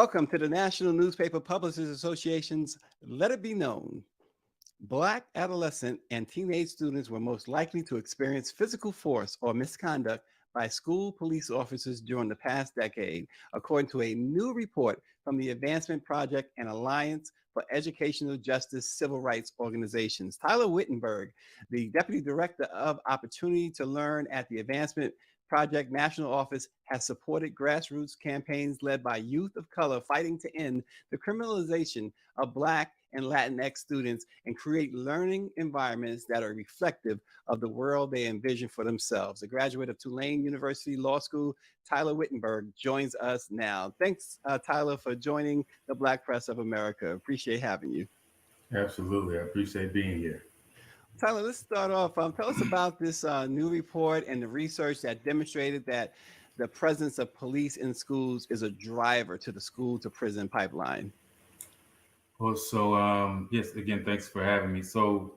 Welcome to the National Newspaper Publishers Association's Let It Be Known. Black adolescent and teenage students were most likely to experience physical force or misconduct by school police officers during the past decade, according to a new report from the Advancement Project and Alliance for Educational Justice Civil Rights Organizations. Tyler Whittenberg, the Deputy Director of Opportunity to Learn at the Advancement Project National Office, has supported grassroots campaigns led by youth of color fighting to end the criminalization of Black and Latinx students and create learning environments that are reflective of the world they envision for themselves. A graduate of Tulane University Law School, Tyler Whittenberg, joins us now. Thanks, Tyler, for joining the Black Press of America. Appreciate having you. Absolutely. I appreciate being here. Tyler, let's start off. Tell us about this new report and the research that demonstrated that the presence of police in schools is a driver to the school to prison pipeline. Well, so yes, again, thanks for having me. So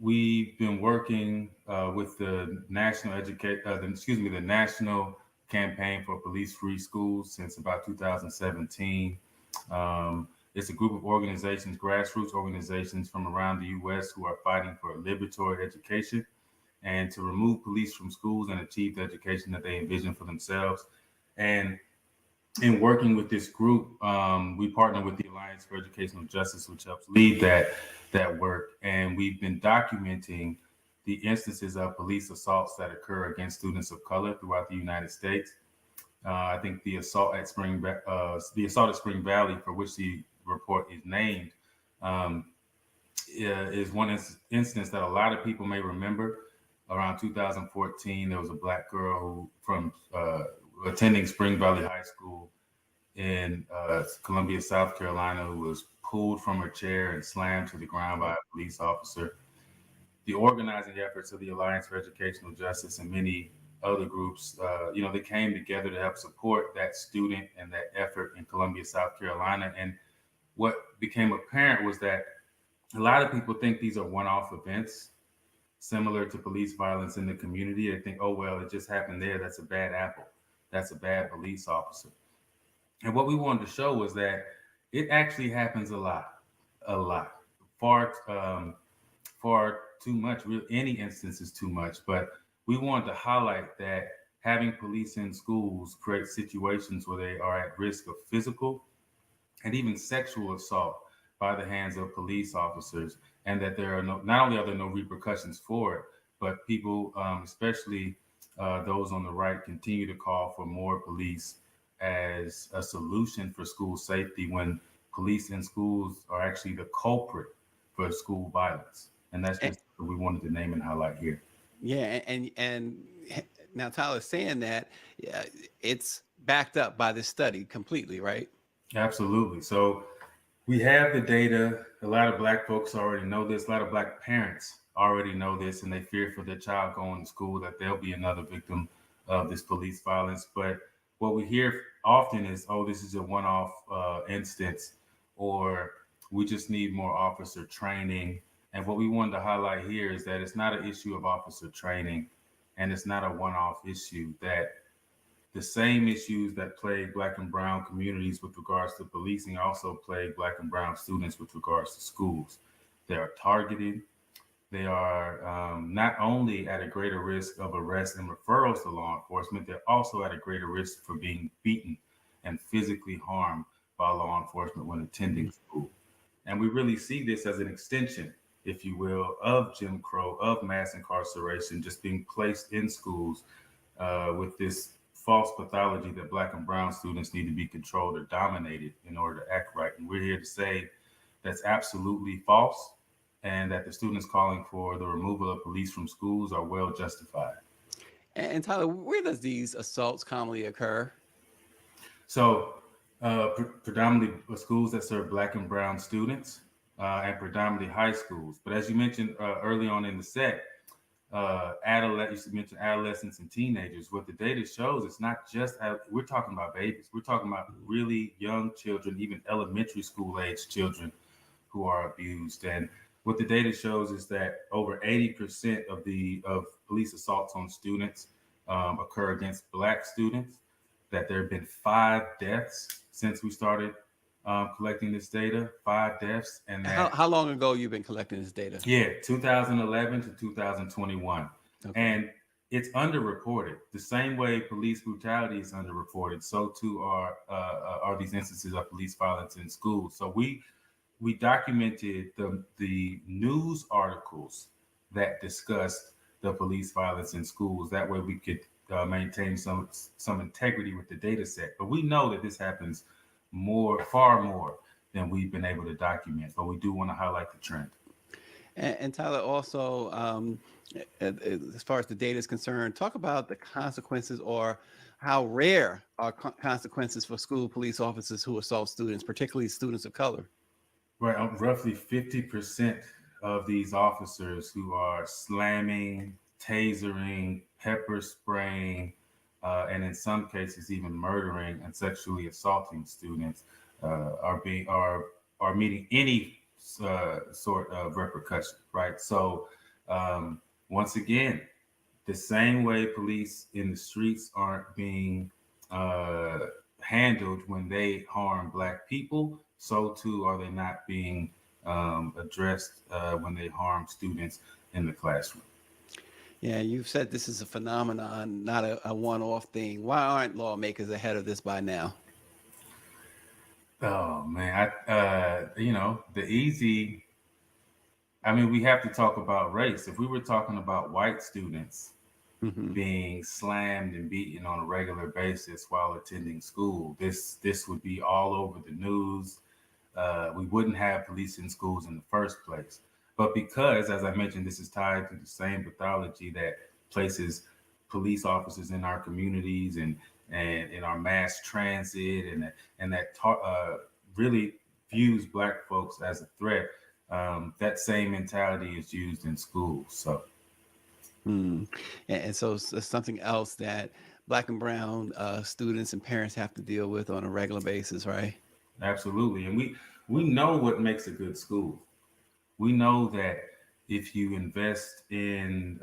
we've been working with the the National Campaign for Police-Free Schools since about 2017. It's a group of organizations, grassroots organizations from around the U.S. who are fighting for a liberatory education and to remove police from schools and achieve the education that they envision for themselves. And in working with this group, we partner with the Alliance for Educational Justice, which helps lead that work. And we've been documenting the instances of police assaults that occur against students of color throughout the United States. I think the assault at Spring Valley, for which the report is named, is one instance that a lot of people may remember. Around 2014, there was a Black girl from attending Spring Valley High School in Columbia, South Carolina, who was pulled from her chair and slammed to the ground by a police officer. The organizing efforts of the Alliance for Educational Justice and many other groups, they came together to help support that student and that effort in Columbia, South Carolina. And what became apparent was that a lot of people think these are one-off events, similar to police violence in the community. They think, oh, well, it just happened there. That's a bad apple. That's a bad police officer. And what we wanted to show was that it actually happens a lot, far too much. Any instance is too much, but we wanted to highlight that having police in schools creates situations where they are at risk of physical and even sexual assault by the hands of police officers, and that there are not only are there no repercussions for it, but people, especially those on the right, continue to call for more police as a solution for school safety when police in schools are actually the culprit for school violence. And that's just what we wanted to name and highlight here. Yeah, and now Tyler's saying that it's backed up by this study completely, right? Absolutely. So we have the data. A lot of Black folks already know this. A lot of Black parents already know this, and they fear for their child going to school that they'll be another victim of this police violence. But what we hear often is, oh, this is a one-off instance, or we just need more officer training. And what we wanted to highlight here is that it's not an issue of officer training, and it's not a one-off issue, that the same issues that plague Black and brown communities with regards to policing also plague Black and brown students with regards to schools. They are targeted. They are not only at a greater risk of arrest and referrals to law enforcement, they're also at a greater risk for being beaten and physically harmed by law enforcement when attending school. And we really see this as an extension, if you will, of Jim Crow, of mass incarceration, just being placed in schools with this false pathology that Black and brown students need to be controlled or dominated in order to act right. And we're here to say that's absolutely false, and that the students calling for the removal of police from schools are well justified. And Tyler, where does these assaults commonly occur? So predominantly schools that serve Black and brown students, and predominantly high schools. But as you mentioned early on in the set, you mentioned adolescents and teenagers. What the data shows, it's not just, we're talking about babies. We're talking about really young children, even elementary school age children who are abused. And what the data shows is that over 80% of police assaults on students occur against Black students, that there have been 5 deaths since we started collecting this data, 5 deaths, and that How long ago you've been collecting this data? yeah, 2011 to 2021. Okay. And it's underreported. The same way police brutality is underreported, so too are these instances of police violence in schools. So we documented the news articles that discussed the police violence in schools. That way we could maintain some integrity with the data set. But we know that this happens far more than we've been able to document. But we do want to highlight the trend. And Tyler, also, as far as the data is concerned, talk about the consequences or how rare are consequences for school police officers who assault students, particularly students of color. Right, roughly 50% of these officers who are slamming, tasering, pepper spraying, and in some cases even murdering and sexually assaulting students are meeting any sort of repercussion. Right, so once again, the same way police in the streets aren't being handled when they harm Black people, so too are they not being addressed when they harm students in the classroom. Yeah, you've said this is a phenomenon, not a one-off thing. Why aren't lawmakers ahead of this by now? Oh man, the easy. I mean, we have to talk about race. If we were talking about white students Hmm. being slammed and beaten on a regular basis while attending school, this would be all over the news. We wouldn't have police in schools in the first place. But because, as I mentioned, this is tied to the same pathology that places police officers in our communities and in our mass transit and that really views Black folks as a threat. That same mentality is used in schools. So Mm. And so it's something else that Black and brown students and parents have to deal with on a regular basis, right? absolutely, and we know what makes a good school. We know that if you invest in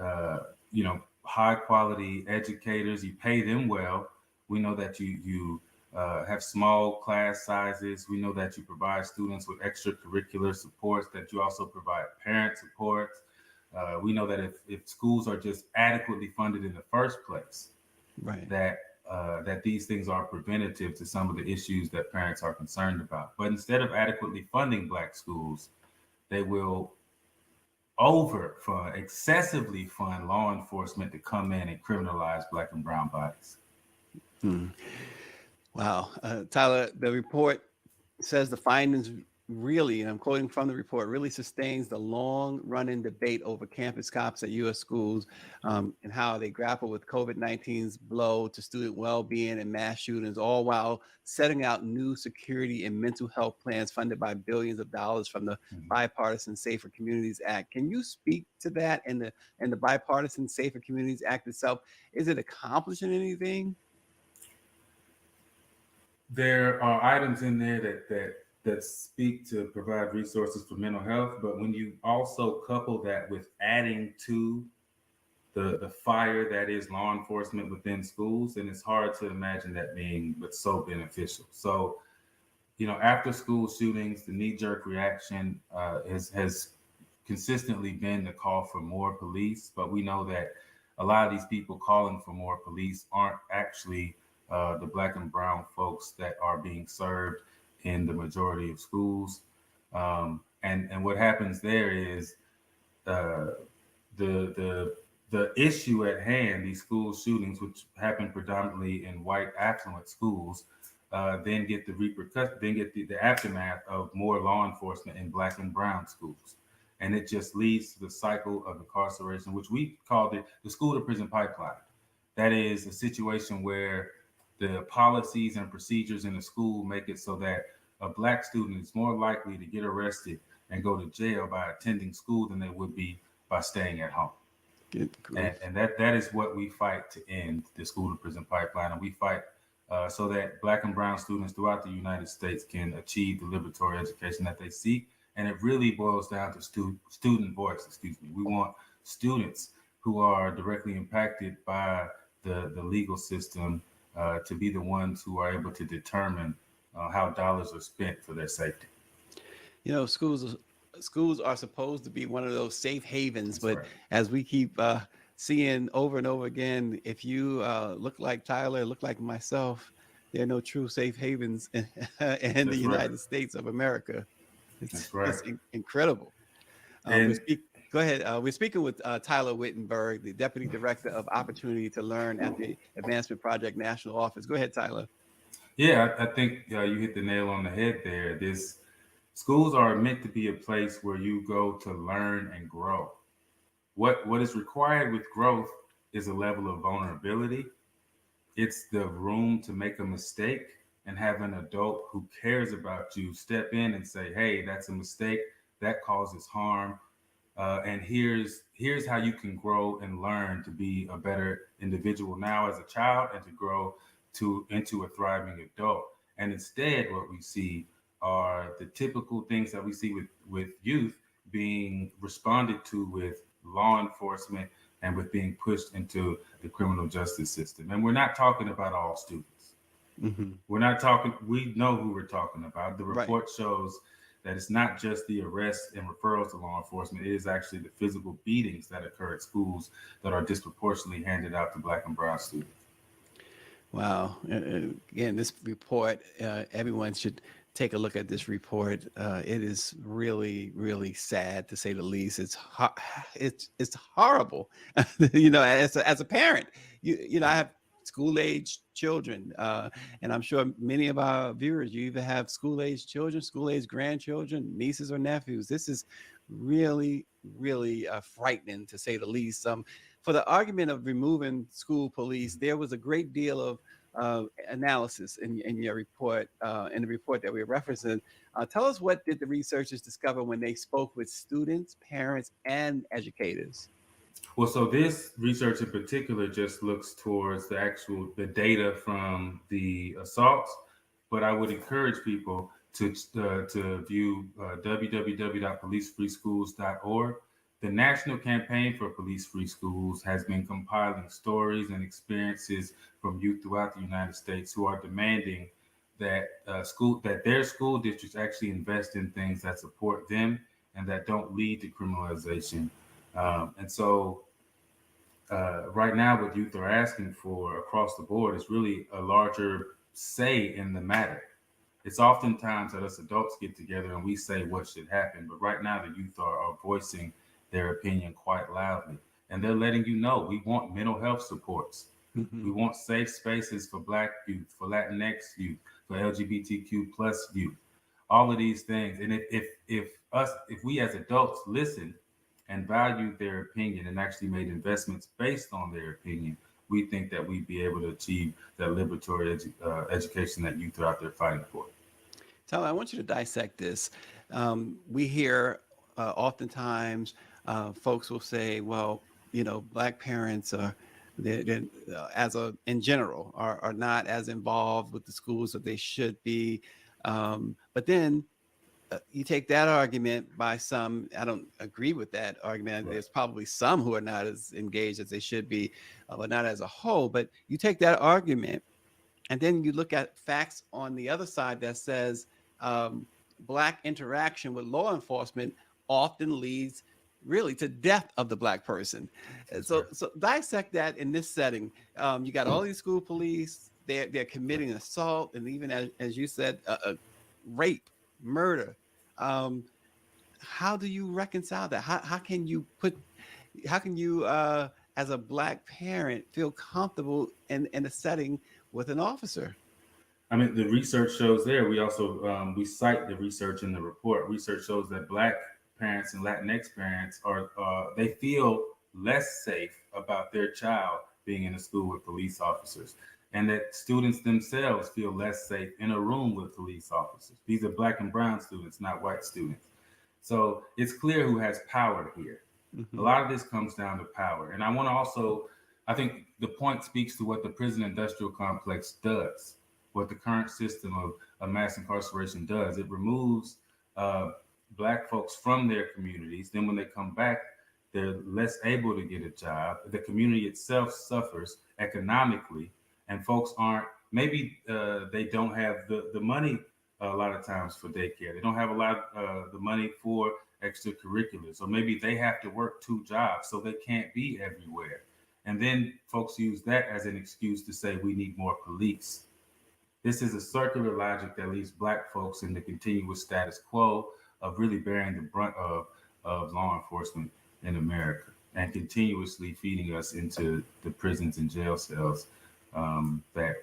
high quality educators, you pay them well. We know that you have small class sizes. We know that you provide students with extracurricular supports, that you also provide parent supports. We know that if schools are just adequately funded in the first place, Right. that that these things are preventative to some of the issues that parents are concerned about. But instead of adequately funding Black schools, they will excessively fund law enforcement to come in and criminalize Black and brown bodies. Mm. Wow. Tyler, the report says the findings really, and I'm quoting from the report, really sustains the long running debate over campus cops at U.S. schools and how they grapple with COVID-19's blow to student well being and mass shootings, all while setting out new security and mental health plans funded by billions of dollars from the Mhm. Bipartisan Safer Communities Act. Can you speak to that and the Bipartisan Safer Communities Act itself? Is it accomplishing anything? There are items in there that speak to provide resources for mental health, but when you also couple that with adding to the fire that is law enforcement within schools, then it's hard to imagine that being but so beneficial. So, after school shootings, the knee jerk reaction has consistently been the call for more police, but we know that a lot of these people calling for more police aren't actually the Black and brown folks that are being served in the majority of schools. And what happens there is uh, the issue at hand, these school shootings, which happen predominantly in white affluent schools, then get the repercussion, then get the aftermath of more law enforcement in Black and brown schools. And it just leads to the cycle of incarceration, which we called it the school to prison pipeline. That is a situation where the policies and procedures in the school make it so that a Black student is more likely to get arrested and go to jail by attending school than they would be by staying at home. Good grief. And that is what we fight to end the school to prison pipeline. And we fight so that Black and brown students throughout the United States can achieve the liberatory education that they seek. And it really boils down to student voice, excuse me. We want students who are directly impacted by the legal system to be the ones who are able to determine how dollars are spent for their safety. You know, schools are supposed to be one of those safe havens, That's but right. as we keep seeing over and over again, if you look like Tyler, look like myself, there are no true safe havens in the That's right. United States of America. That's right. Incredible. And Go ahead. We're speaking with Tyler Whittenberg, the Deputy Director of Opportunity to Learn at the Advancement Project National Office. Go ahead, Tyler. yeah, I think you hit the nail on the head there. This schools are meant to be a place where you go to learn and grow. What is required with growth is a level of vulnerability. It's the room to make a mistake and have an adult who cares about you step in and say, "Hey, that's a mistake. That causes harm. And here's how you can grow and learn to be a better individual now as a child and to grow to into a thriving adult." And instead, what we see are the typical things that we see with youth being responded to with law enforcement and with being pushed into the criminal justice system. And we're not talking about all students. Hmm. We're not talking, we know who we're talking about. The Right. report shows that it's not just the arrests and referrals to law enforcement, it is actually the physical beatings that occur at schools that are disproportionately handed out to Black and brown students. Wow. Again, this report, everyone should take a look at this report. It is really, really sad to say the least. It's horrible. You know, as a parent, I have school age children, and I'm sure many of our viewers, you either have school age children, school age grandchildren, nieces or nephews. This is really, really frightening to say the least. For the argument of removing school police, there was a great deal of analysis in your report, in the report that we're referencing. Tell us, what did the researchers discover when they spoke with students, parents, and educators? Well, so this research in particular just looks towards the data from the assaults, but I would encourage people to view www.policefreeschools.org. The National Campaign for Police Free Schools has been compiling stories and experiences from youth throughout the United States who are demanding that their school districts actually invest in things that support them and that don't lead to criminalization. And so right now, what youth are asking for across the board is really a larger say in the matter. It's oftentimes that us adults get together and we say what should happen, but right now the youth are voicing their opinion quite loudly. And they're letting you know we want mental health supports. Hmm. We want safe spaces for Black youth, for Latinx youth, for LGBTQ plus youth, all of these things. And if we as adults listen and valued their opinion and actually made investments based on their opinion, we think that we'd be able to achieve that liberatory education that youth are out there fighting for. Tyler, I want you to dissect this. We hear oftentimes folks will say, well, Black parents are, in general, are not as involved with the schools that they should be. But then you take that argument by some. I don't agree with that argument. Right. There's probably some who are not as engaged as they should be, but not as a whole. But you take that argument, and then you look at facts on the other side that says Black interaction with law enforcement often leads really to death of the Black person. That's So, right. so dissect that in this setting. You got all these school police. They're committing assault, and even as you said, rape, murder. Um, how do you reconcile that? How can you as a Black parent feel comfortable in a setting with an officer? I mean, the research shows there. We also we cite the research in the report. Research shows that Black parents and Latinx parents are they feel less safe about their child being in a school with police officers, and that students themselves feel less safe in a room with police officers. These are Black and brown students, not white students. So it's clear who has power here. A Hmm. lot of this comes down to power, and I want to also, I think the point speaks to what the prison industrial complex does, what the current system of mass incarceration does. It removes uh, Black folks from their communities. Then when they come back, they're less able to get a job. The community itself suffers economically, and folks aren't, maybe they don't have the money a lot of times for daycare. They don't have a lot of the money for extracurriculars, or maybe they have to work 2 jobs, so they can't be everywhere. And then folks use that as an excuse to say we need more police. This is a circular logic that leaves Black folks in the continuous status quo of really bearing the brunt of law enforcement in America, and continuously feeding us into the prisons and jail cells that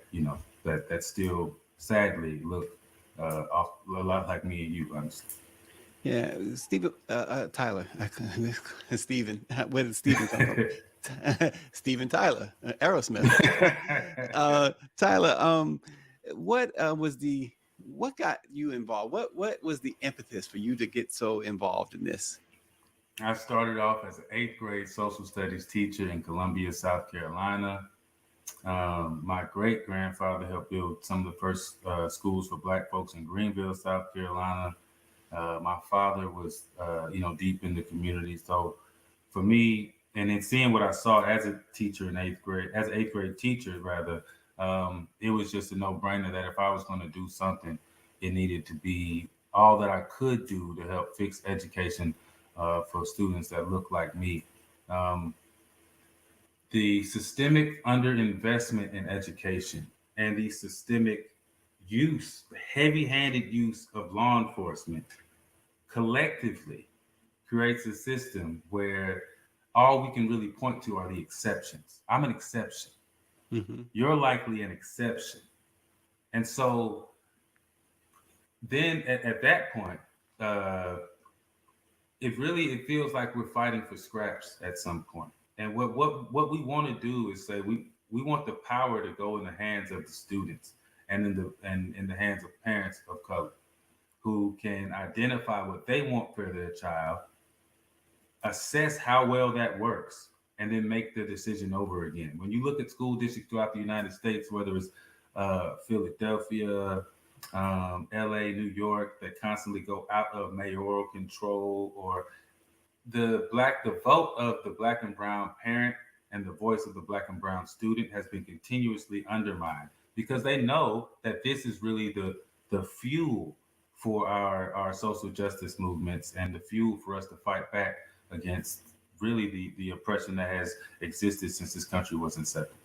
that still sadly look a lot like me and you, honestly. Yeah, Stephen, Tyler, Stephen, where did Stephen come from? Steven Tyler, Aerosmith. Tyler, what got you involved? What was the impetus for you to get so involved in this? I started off as an 8th grade social studies teacher in Columbia, South Carolina. My great grandfather helped build some of the first schools for Black folks in Greenville, South Carolina. My father was, deep in the community. So for me, and then seeing what I saw as a teacher in 8th grade, as an 8th grade teacher, rather, it was just a no-brainer that if I was going to do something, it needed to be all that I could do to help fix education for students that look like me. Um, the systemic underinvestment in education and the systemic use, heavy-handed use of law enforcement collectively creates a system where all we can really point to are the exceptions. I'm an exception. Mm-hmm. You're likely an exception. And so then at that point, uh, it feels like we're fighting for scraps at some point. And what we want to do is say we want the power to go in the hands of the students and in the hands of parents of color who can identify what they want for their child, assess how well that works, and then make the decision over again. When you look at school districts throughout the United States, whether it's Philadelphia, LA, New York, that constantly go out of mayoral control, or the vote of the Black and brown parent and the voice of the Black and brown student has been continuously undermined, because they know that this is really the fuel for our social justice movements and the fuel for us to fight back against really the oppression that has existed since this country was incepted.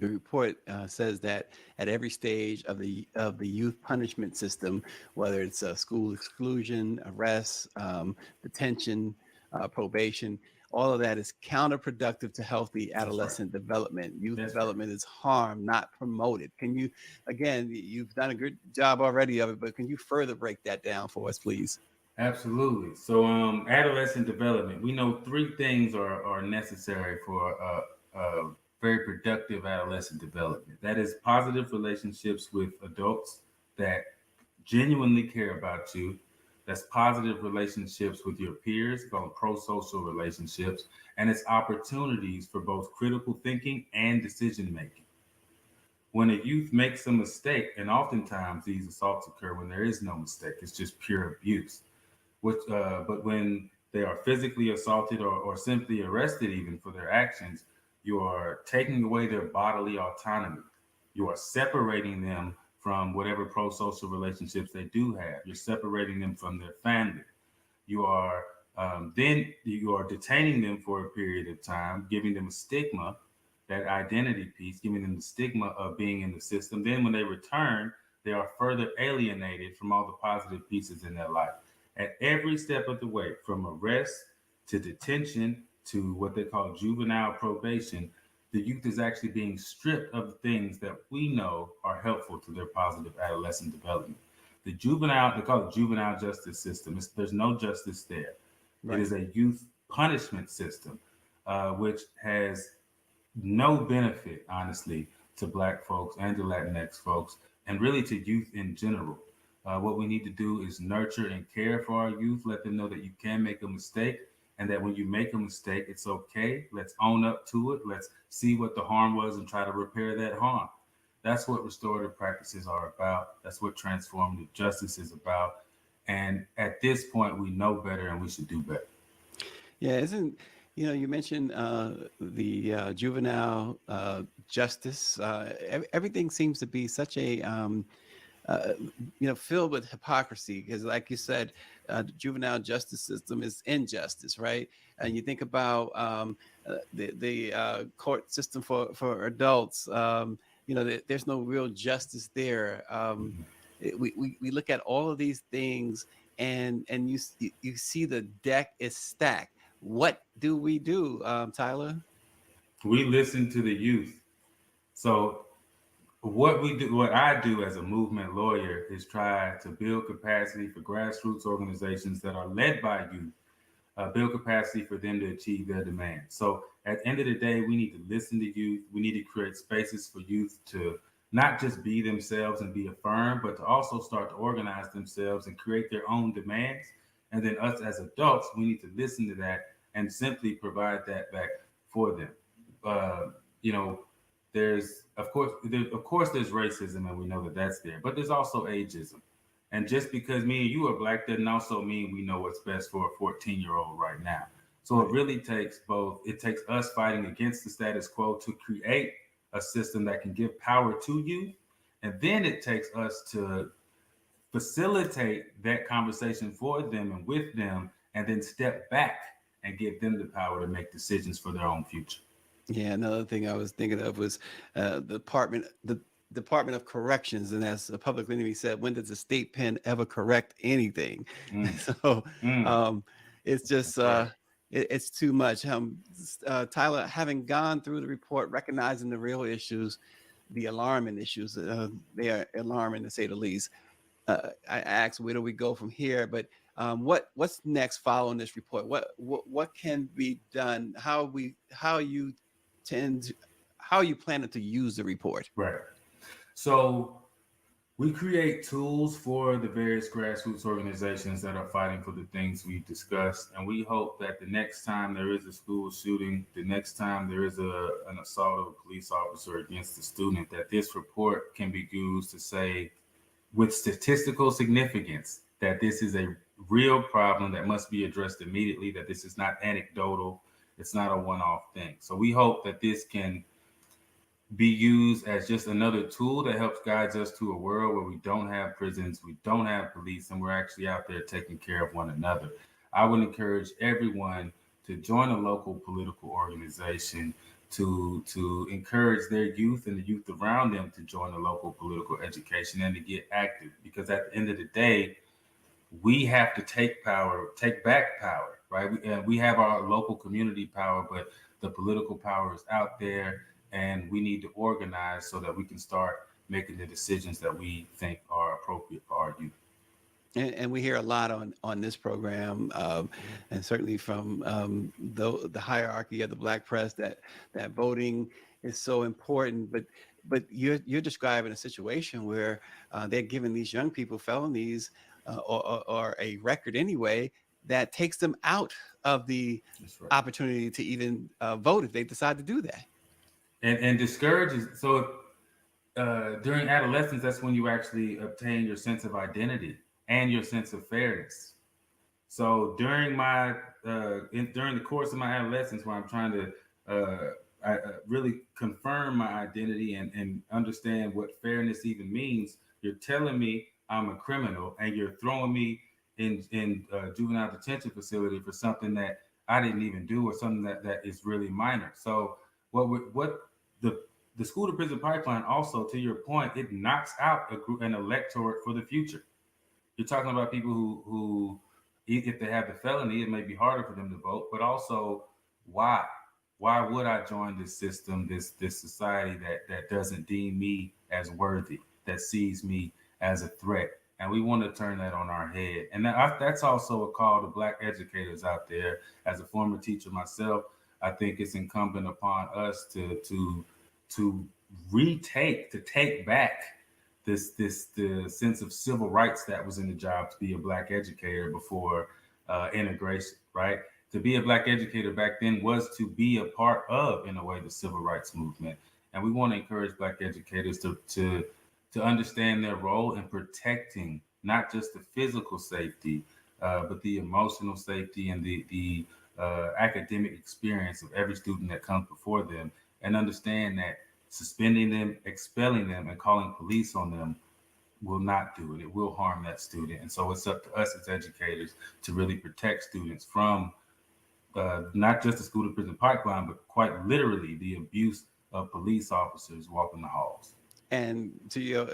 The report says that at every stage of the youth punishment system, whether it's school exclusion, arrest, detention, probation, all of that is counterproductive to healthy adolescent development. Youth That's development is harmed, not promoted. Can you, again, you've done a good job already of it, but can you further break that down for us, please? Absolutely. So, adolescent development, we know 3 things are necessary for very productive adolescent development. That is positive relationships with adults that genuinely care about you. That's positive relationships with your peers, called pro-social relationships, and it's opportunities for both critical thinking and decision making. When a youth makes a mistake, and oftentimes these assaults occur when there is no mistake, it's just pure abuse. But when they are physically assaulted or simply arrested, even for their actions, you are taking away their bodily autonomy. You are separating them from whatever pro-social relationships they do have. You're separating them from their family. You are then you are detaining them for a period of time, giving them a stigma, that identity piece, giving them the stigma of being in the system. Then when they return, they are further alienated from all the positive pieces in their life. At every step of the way, from arrest to detention to what they call juvenile probation, the youth is actually being stripped of the things that we know are helpful to their positive adolescent development. They call it juvenile justice system. There's no justice there. It Right. is a youth punishment system, which has no benefit, honestly, to Black folks and to Latinx folks, and really to youth in general. What we need to do is nurture and care for our youth, let them know that you can make a mistake, and that when you make a mistake, it's okay. Let's own up to it. Let's see what the harm was and try to repair that harm. That's what restorative practices are about. That's what transformative justice is about. And at this point, we know better and we should do better. Yeah, isn't, you mentioned the juvenile justice. Everything seems to be such a uh, filled with hypocrisy. Because, like you said, the juvenile justice system is injustice, right? And you think about the court system for adults. There's no real justice there. We look at all of these things, and you see the deck is stacked. What do we do, Tyler? We listen to the youth. So what I do as a movement lawyer is try to build capacity for grassroots organizations that are led by youth, build capacity for them to achieve their demands. So at the end of the day, we need to listen to youth. We need to create spaces for youth to not just be themselves and be affirmed, but to also start to organize themselves and create their own demands. And then us as adults, we need to listen to that and simply provide that back for them. Uh, you know, there's of course there's racism, and we know that that's there, but there's also ageism. And just because me and you are black doesn't also mean we know what's best for a 14-year-old right now. So it really takes both. It takes us fighting against the status quo to create a system that can give power to youth. And then it takes us to facilitate that conversation for them and with them, and then step back and give them the power to make decisions for their own future. Yeah, another thing I was thinking of was the Department of Corrections, and as a public enemy said, when does the state pen ever correct anything? Mm, So mm, um, it's just that's right. it's too much. Tyler, having gone through the report, recognizing the real issues, the alarming issues, they are alarming to say the least. I asked, where do we go from here? But what's next following this report? What can be done? How you tend how are you planning to use the report? Right. So we create tools for the various grassroots organizations that are fighting for the things we discussed. And we hope that the next time there is a school shooting, the next time there is an assault of a police officer against a student, that this report can be used to say, with statistical significance, that this is a real problem that must be addressed immediately, that this is not anecdotal, it's not a one off thing. So we hope that this can be used as just another tool that helps guide us to a world where we don't have prisons, we don't have police, and we're actually out there taking care of one another. I would encourage everyone to join a local political organization, to encourage their youth and the youth around them to join a local political education and to get active. Because at the end of the day, we have to take back power, right? We have our local community power, but the political power is out there, and we need to organize so that we can start making the decisions that we think are appropriate for our youth. And we hear a lot on this program, and certainly from the hierarchy of the Black press, that voting is so important. But you're describing a situation where they're giving these young people felonies, or a record anyway, that takes them out of the That's right. opportunity to even vote if they decide to do that. And discourages. So during adolescence, that's when you actually obtain your sense of identity and your sense of fairness. So during the course of my adolescence, when I'm trying to really confirm my identity and understand what fairness even means, you're telling me I'm a criminal, and you're throwing me in juvenile detention facility for something that I didn't even do, or something that is really minor. So what the the school to prison pipeline also, to your point, it knocks out an electorate for the future. You're talking about people who if they have the felony, it may be harder for them to vote, but also why? Why would I join this system, this society that doesn't deem me as worthy, that sees me as a threat? And we want to turn that on our head. And that's also a call to Black educators out there. As a former teacher myself, I think it's incumbent upon us to take back the sense of civil rights that was in the job to be a Black educator before integration, right? To be a Black educator back then was to be a part of, in a way, the civil rights movement. And we want to encourage Black educators to understand their role in protecting not just the physical safety, but the emotional safety and the academic experience of every student that comes before them, and understand that suspending them, expelling them, and calling police on them will not do it. It will harm that student. And so it's up to us as educators to really protect students from not just the school to prison pipeline, but quite literally the abuse of police officers walking the halls. And to your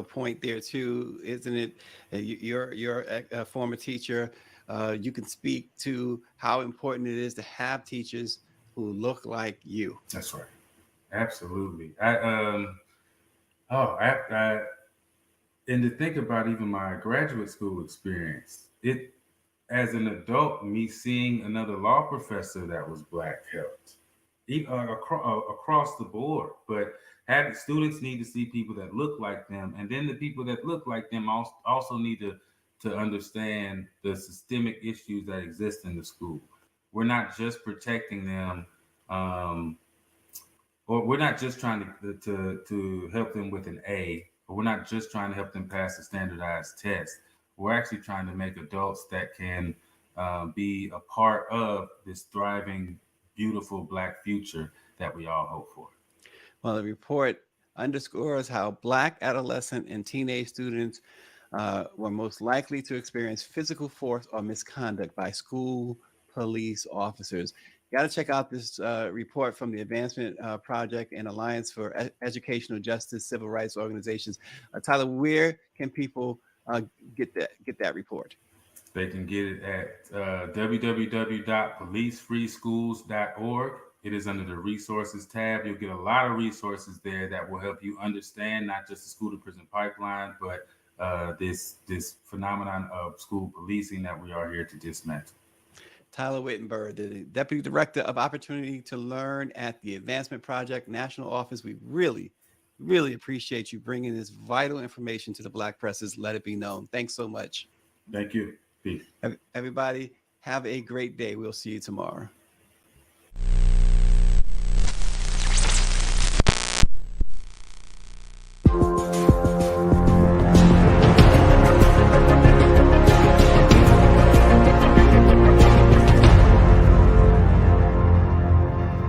point there too, isn't it? You're a former teacher. You can speak to how important it is to have teachers who look like you. That's right. Absolutely. I and to think about even my graduate school experience, it as an adult, me seeing another law professor that was Black helped across the board. But having students need to see people that look like them, and then the people that look like them also need to understand the systemic issues that exist in the school. We're not just protecting them, or we're not just trying to help them with an A, or we're not just trying to help them pass a standardized test. We're actually trying to make adults that can be a part of this thriving, beautiful Black future that we all hope for. Well, the report underscores how Black adolescent and teenage students were most likely to experience physical force or misconduct by school police officers. Got to check out this report from the Advancement Project and Alliance for Educational Justice Civil Rights Organizations. Tyler, where can people get that report? They can get it at www.policefreeschools.org. It is under the resources tab. You'll get a lot of resources there that will help you understand not just the school to prison pipeline, but this phenomenon of school policing that we are here to dismantle. Tyler Whittenberg, the Deputy Director of Opportunity to Learn at the Advancement Project National Office. We really, really appreciate you bringing this vital information to the Black presses. Let it be known. Thanks so much. Thank you. Peace. Everybody, have a great day. We'll see you tomorrow.